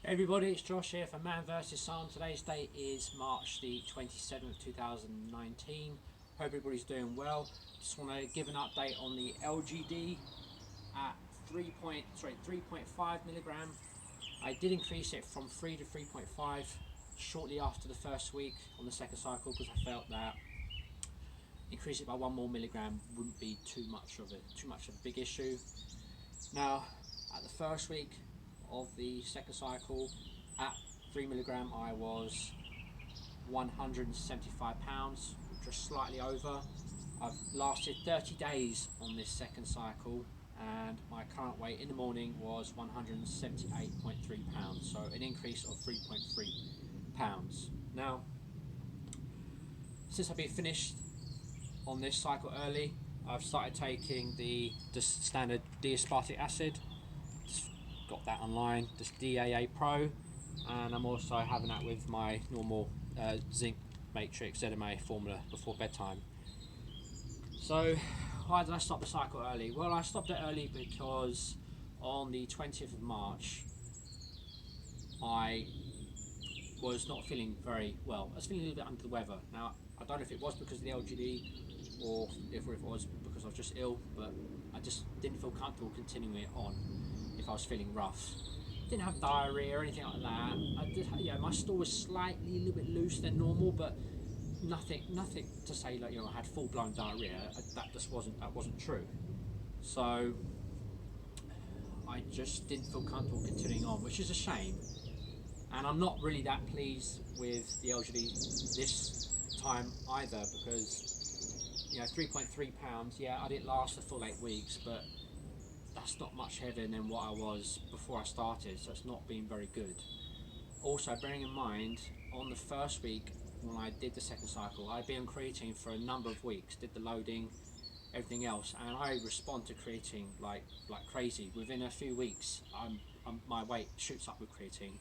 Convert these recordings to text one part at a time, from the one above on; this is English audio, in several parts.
Hey everybody, it's Josh here for Man vs Sarm. Today's date is March the 27th, 2019. Hope everybody's doing well. Just want to give an update on the LGD at 3.5 milligram. I did increase it from 3 to 3.5 shortly after the first week on the second cycle because I felt that increase it by 1 more milligram wouldn't be too much of a big issue. Now, at the first week of the second cycle at 3 milligram, I was 175 pounds, just slightly over. I've lasted 30 days on this second cycle, and my current weight in the morning was 178.3 pounds, so an increase of 3.3 pounds. Now, since I've been finished on this cycle early, I've started taking the standard D-aspartic acid. Just got that online, just DAA Pro, and I'm also having that with my normal zinc matrix ZMA formula before bedtime. So why did I stop the cycle early? Well, I stopped it early because on the 20th of March I was not feeling very well. I was feeling a little bit under the weather. Now, I don't know if it was because of the LGD or if it was because I was just ill, but I just didn't feel comfortable continuing it on if I was feeling rough. Didn't have diarrhea or anything like that. My stool was slightly a little bit loose than normal, but nothing to say like I had full-blown diarrhea. That wasn't true. So I just didn't feel comfortable continuing on, which is a shame. And I'm not really that pleased with the LGD this time either, because 3.3 pounds, I didn't last the full 8 weeks, but that's not much heavier than what I was before I started, so it's not been very good. Also, bearing in mind, on the first week when I did the second cycle, I'd been on creatine for a number of weeks, did the loading, everything else, and I respond to creatine like crazy. Within a few weeks, my weight shoots up with creatine.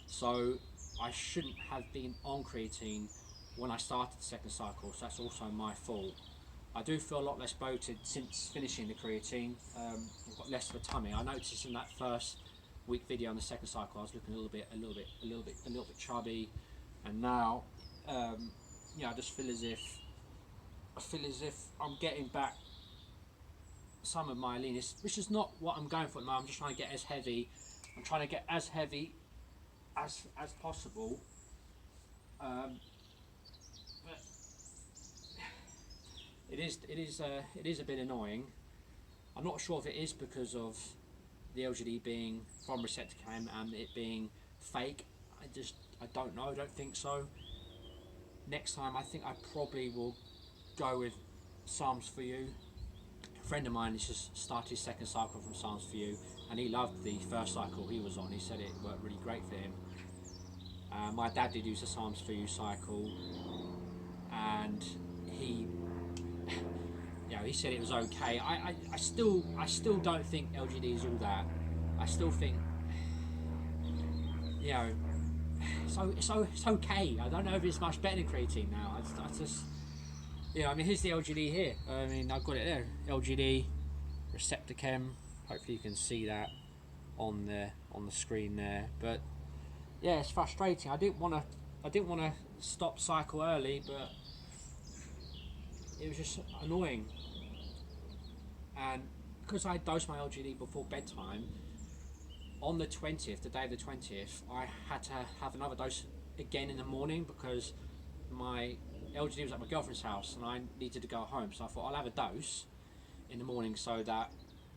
So I shouldn't have been on creatine when I started the second cycle, so that's also my fault. I do feel a lot less bloated since finishing the creatine. I've got less of a tummy. I noticed in that first week video on the second cycle I was looking a little bit chubby, and now I just feel as if I'm getting back some of my leanness, which is not what I'm going for at the moment. I'm just trying to get as heavy. I'm trying to get as heavy as possible. But it is a bit annoying. I'm not sure if it is because of the LGD being from receptorchem and it being fake. I don't know. I don't think so. Next time, I think I probably will go with Sarms for You. A friend of mine has just started his second cycle from Sarms for You, and he loved the first cycle he was on. He said it worked really great for him. My dad did use a Sarms for You cycle, and he said it was okay. I still don't think LGD is all that. I still think it's okay. I don't know if it's much better than creatine now. I just here's the LGD here. I've got it there. LGD, receptorchem. Hopefully you can see that on the screen there. But yeah, it's frustrating. I didn't want to stop cycle early, but it was just annoying. And because I dosed my LGD before bedtime, on the 20th, the day of the 20th, I had to have another dose again in the morning because my LGD was at my girlfriend's house and I needed to go home. So I thought I'll have a dose in the morning so that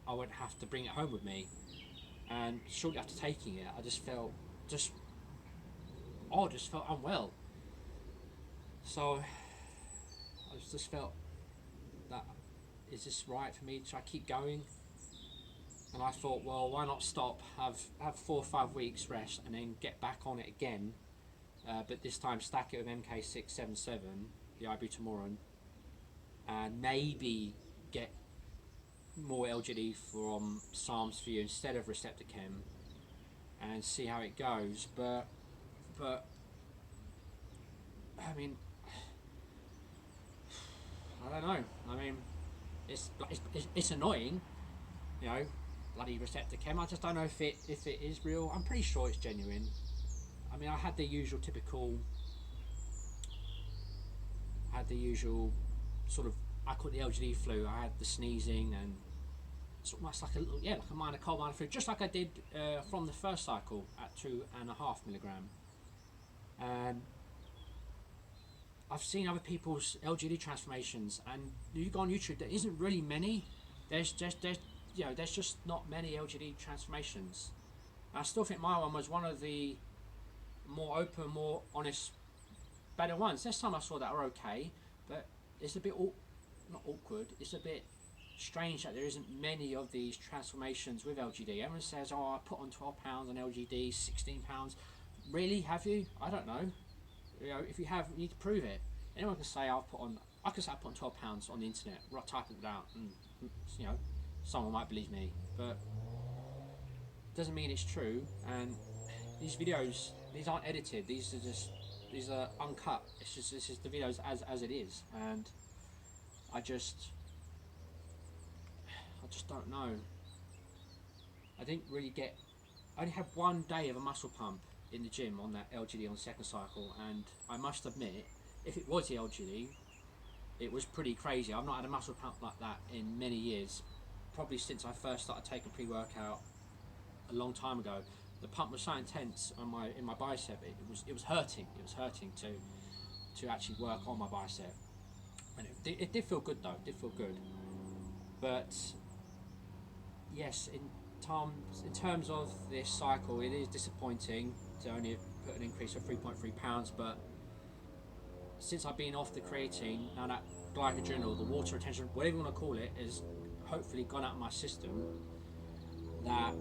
I wouldn't have to bring it home with me. And shortly after taking it, I just felt unwell. So I just felt that, is this right for me? Should I keep going? And I thought, well, why not stop, have 4 or 5 weeks rest, and then get back on it again, but this time stack it with MK677, the ibutamoren, and maybe get more LGD from Sarms for You instead of receptorchem, and see how it goes. But I don't know. It's annoying, bloody receptorchem. I just don't know if it is real. I'm pretty sure it's genuine. I mean, I had the usual sort of, I call it the LGD flu. I had the sneezing and sort of almost like a minor cold, minor flu, just like I did from the first cycle at 2.5 milligram. And I've seen other people's LGD transformations, and you go on YouTube, there isn't really many. There's just not many LGD transformations. And I still think my one was one of the more open, more honest, better ones. There's some I saw that are okay, but it's a bit not awkward. It's a bit strange that there isn't many of these transformations with LGD. Everyone says, "Oh, I put on 12 pounds on LGD, 16 pounds." Really, have you? I don't know. You know, if you have, you need to prove it. Anyone can say I can say I put on 12 pounds on the internet. Right, type it out, and you know, someone might believe me, but doesn't mean it's true. And these videos, these aren't edited. These are uncut. This is the videos as it is, and I just don't know. I didn't really get. I only had one day of a muscle pump in the gym on that LGD on the second cycle, and I must admit, if it was the LGD, it was pretty crazy. I've not had a muscle pump like that in many years, probably since I first started taking pre-workout a long time ago. The pump was so intense in my bicep. It was hurting. It was hurting to actually work on my bicep, and it did feel good though. It did feel good, but yes, in terms of this cycle, it is disappointing to only put an increase of 3.3 pounds. But since I've been off the creatine, now that glycogen or the water retention, whatever you want to call it, has hopefully gone out of my system, that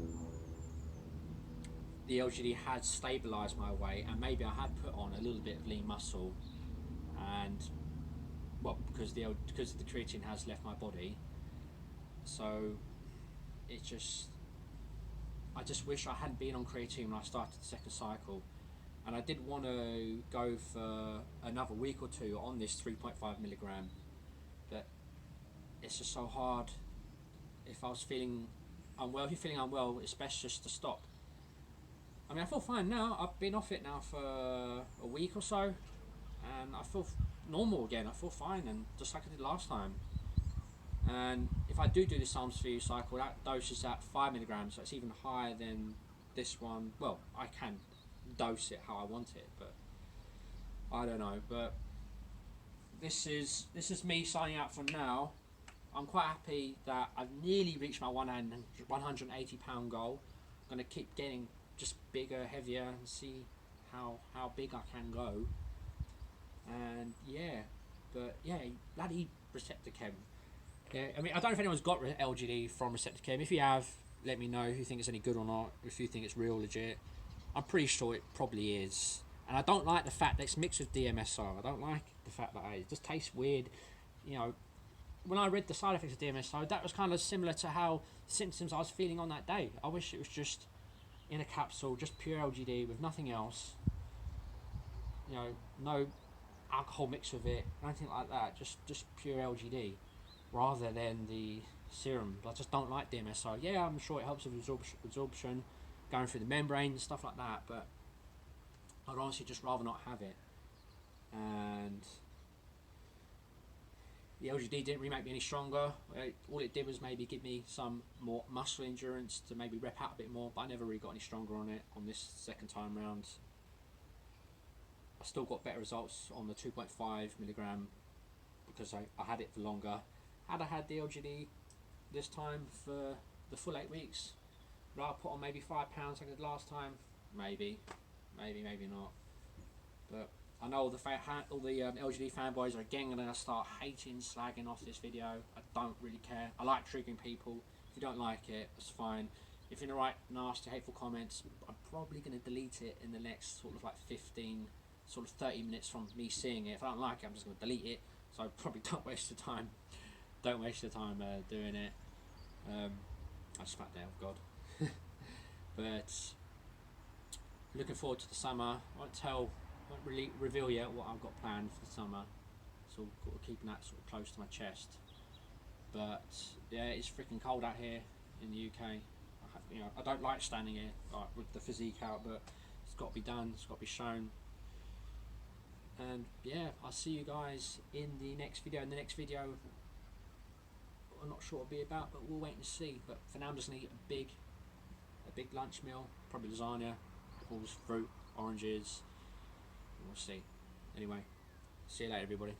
the LGD had stabilised my weight, and maybe I had put on a little bit of lean muscle, and well, because the creatine has left my body. So I just wish I hadn't been on creatine when I started the second cycle, and I did want to go for another week or two on this 3.5 milligram, but it's just so hard. If I was feeling unwell, if you're feeling unwell, it's best just to stop. I mean, I feel fine now. I've been off it now for a week or so, and I feel normal again. I feel fine, and just like I did last time. And if I do the Psalms for You cycle, that dose is at 5 milligrams, so it's even higher than this one. Well, I can dose it how I want it, but I don't know. But this is me signing out for now. I'm quite happy that I've nearly reached my 180 pound goal. I'm going to keep getting just bigger, heavier, and see how big I can go. And yeah, but yeah, bloody receptorchem. Yeah, I mean, I don't know if anyone's got LGD from receptorchem. If you have, let me know if you think it's any good or not, if you think it's real legit. I'm pretty sure it probably is. And I don't like the fact that it's mixed with DMSO. I don't like the fact that it just tastes weird. You know, when I read the side effects of DMSO, that was kind of similar to how symptoms I was feeling on that day. I wish it was just in a capsule, just pure LGD with nothing else. You know, no alcohol mixed with it, nothing like that. Just pure LGD, rather than the serum. I just don't like DMSO. Yeah, I'm sure it helps with absorption, going through the membrane and stuff like that, but I'd honestly just rather not have it. And the LGD didn't really make me any stronger. All it did was maybe give me some more muscle endurance to maybe rep out a bit more, but I never really got any stronger on it on this second time round. I still got better results on the 2.5 milligram because I had it for longer. Had I had the LGD this time for the full 8 weeks, would I put on maybe 5 pounds like I did last time? Maybe not. But I know all the LGD fanboys are again going to start hating, slagging off this video. I don't really care. I like triggering people. If you don't like it, it's fine. If you're going to write nasty, hateful comments, I'm probably going to delete it in the next sort of like 30 minutes from me seeing it. If I don't like it, I'm just going to delete it. So probably don't waste your time. Don't waste your time doing it. I just fucked out, God. But looking forward to the summer. I won't really reveal yet what I've got planned for the summer, so keeping that sort of close to my chest. But yeah, it's freaking cold out here in the UK. you know, I don't like standing here like with the physique out, but it's got to be done. It's got to be shown. And yeah, I'll see you guys in the next video. In the next video, I'm not sure what it'll be about, but we'll wait and see. But for now, I'm just gonna eat a big lunch meal, probably lasagna, apples, fruit, oranges. We'll see. Anyway, see you later, everybody.